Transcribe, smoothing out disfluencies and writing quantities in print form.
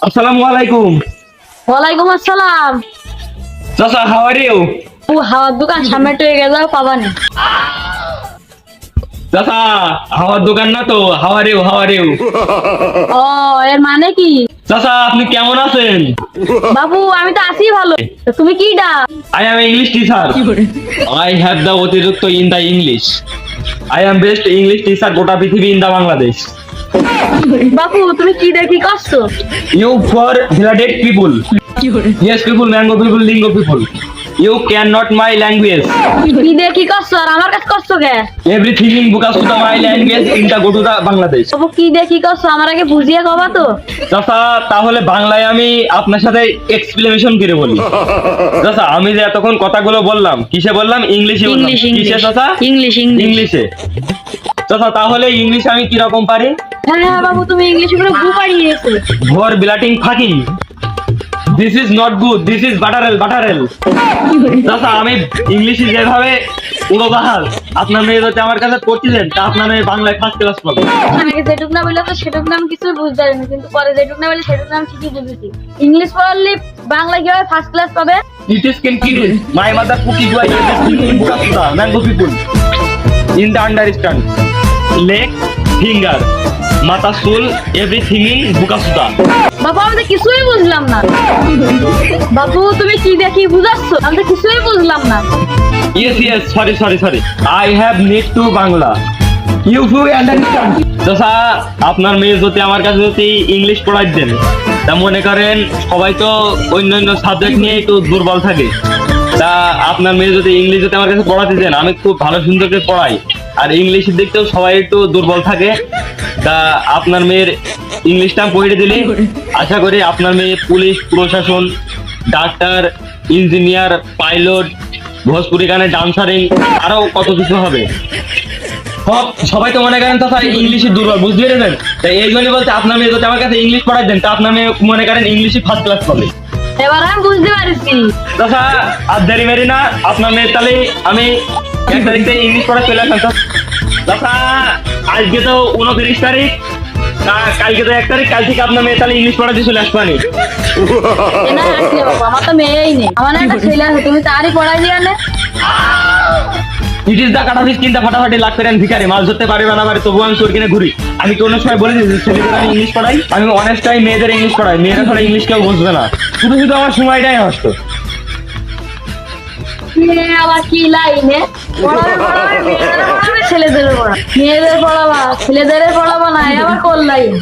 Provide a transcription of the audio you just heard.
আসসালামু আলাইকুম। ওয়ালাইকুম আসসালাম। চাচা, হাউ আর ইউ? হাওয়ার দোকান সামনে টয়ে গেল পাবানি। চাচা, হাওয়ার দোকান না তো, how are you, how are you? ও, এর মানে কি? চাচা, আপনি কেমন আছেন? বাবু আমি তো আছি ভালো। তা তুমি কি ডা? I am English teacher. I have the অতিরিক্ত in the English. I am best English teacher গোটা পৃথিবী ইন দ্য বাংলাদেশ। বাবু তুমি কি দেখি কষ্ট? You for villaged people. Yes people, mango people, lingo people. You can not my language. কি দেখি কষ্ট আর আমার কাছে কষ্ট কে? Everything in books to the my language in the go to the Bangladesh. বাবু কি দেখি কষ্ট আমার আগে বুঝিয়ে কবা তো। চাচা, তাহলে বাংলায় আমি আপনার সাথে এক্সপ্লেনেশন করে বলি। চাচা, আমি যে এতক্ষণ কথাগুলো বললাম কিসে বললাম? ইংলিশে বললাম। কিসে চাচা? ইংলিশে। চাচা, তাহলে ইংলিশ আমি কিরকম পারি? হ্যাঁ হ্যাঁ বাবু তুমি ইংলিশ করে গু পাড়িয়েছো। ভোর বিলাটিং ফাঁকি। This is not good, this is বাটারেল, বাটারেল। চাচা, আমি ইংলিশে যেভাবে উড়োবাহাল আপনার মেয়ে যদি আমার কাছে পড়ছিলেন তা আপনার মেয়ে বাংলায় ফার্স্ট ক্লাস পাবে। আগে যেটুক না বললে তো সেটুক নাম কিছুই বুঝতে পারিনি, কিন্তু পরে যেটুক না বললে সেটুক নাম ঠিকই বুঝেছি। ইংলিশ পড়ালে বাংলা কিভাবে ফার্স্ট ক্লাস পাবে? It is can kill my mother cookie boy in Bukasuda, mango people. In the understand. Leg, finger, mata soul, everything in Bukasuda. বাবু আমি তো কিছুই বুঝলাম না। বাবু তুমি কি দেখি বুঝাচ্ছ? আমি তো কিছুই বুঝলাম না। Yes, yes, sorry. I have need to Bangla. You do understand. চাচা, আপনার মেয়ে যদি আমার কাছে যদি ইংলিশ পড়াই দেন তা মনে করেন সবাই তো অন্যান্য সাবজেক্ট নিয়ে একটু দুর্বল থাকে, তা আপনার মেয়ে যদি ইংলিশ যদি আমার কাছে পড়াতে দেন আমি খুব ভালো সুন্দর করে পড়াই, আর ইংলিশের দিক থেকেও সবাই একটু দুর্বল থাকে, তা আপনার মেয়ের ইংলিশটা পড়িয়ে দিলে আশা করি আপনার মেয়ে পুলিশ, প্রশাসন, ডাক্তার, ইঞ্জিনিয়ার, পাইলট, ভোজপুরি গানে ডান্সারিং আরো কত কিছু হবে। সবাই তো মনে করেন চাচা ইংলিশে দুর্বল, বুঝতে পেরেছেন? তাই এই জন্য বলতে আপনার মেয়ে যদি আমার কাছে ইংলিশ পড়াই দেন তা আপনার মেয়ে মনে করেন ইংলিশে ফার্স্ট ক্লাস পাবে। এবার আমি বুঝতে পারছি। চাচা, আর দেরি মেরি না, আপনার মেয়ে তাহলে আমি 1 তারিখ থেকে ইংলিশ পড়া চলে আসলাম। চাচা, আজকে তো 29 তারিখ, কালকে তো 1 তারিখ, কাল থেকে আপনার মেয়ে তাহলে ইংলিশ পড়াতে চলে আসবানি। না আসলে বাবু আমার তো মেয়েই নেই, আমার না একটা ছেলে আছে, তুমি তারই পড়াই দিয়ে আনে। ইট ইজ দা কাটাফিস কিনতে ফাটাফাটি লাগ করেন ভিখারি, মাছ ধরতে পারবে না পারে তবু আমি চোর কিনে ঘুরি। আমি তো অন্য সময় বলে দিচ্ছি ছেলেদের আমি ইংলিশ পড়াই, আমি অনেস্ট টাইম মেয়েদের ইংলিশ পড়াই, মেয়েরা ছাড়া ইংলিশ কেউ বুঝবে না, শুধু আমার সময়টাই নষ্ট। আবার কি লাইনে ছেলেদের পড়া, মেয়েদের পড়াবা, ছেলেদের পড়াবা না, আবার কোন লাইন?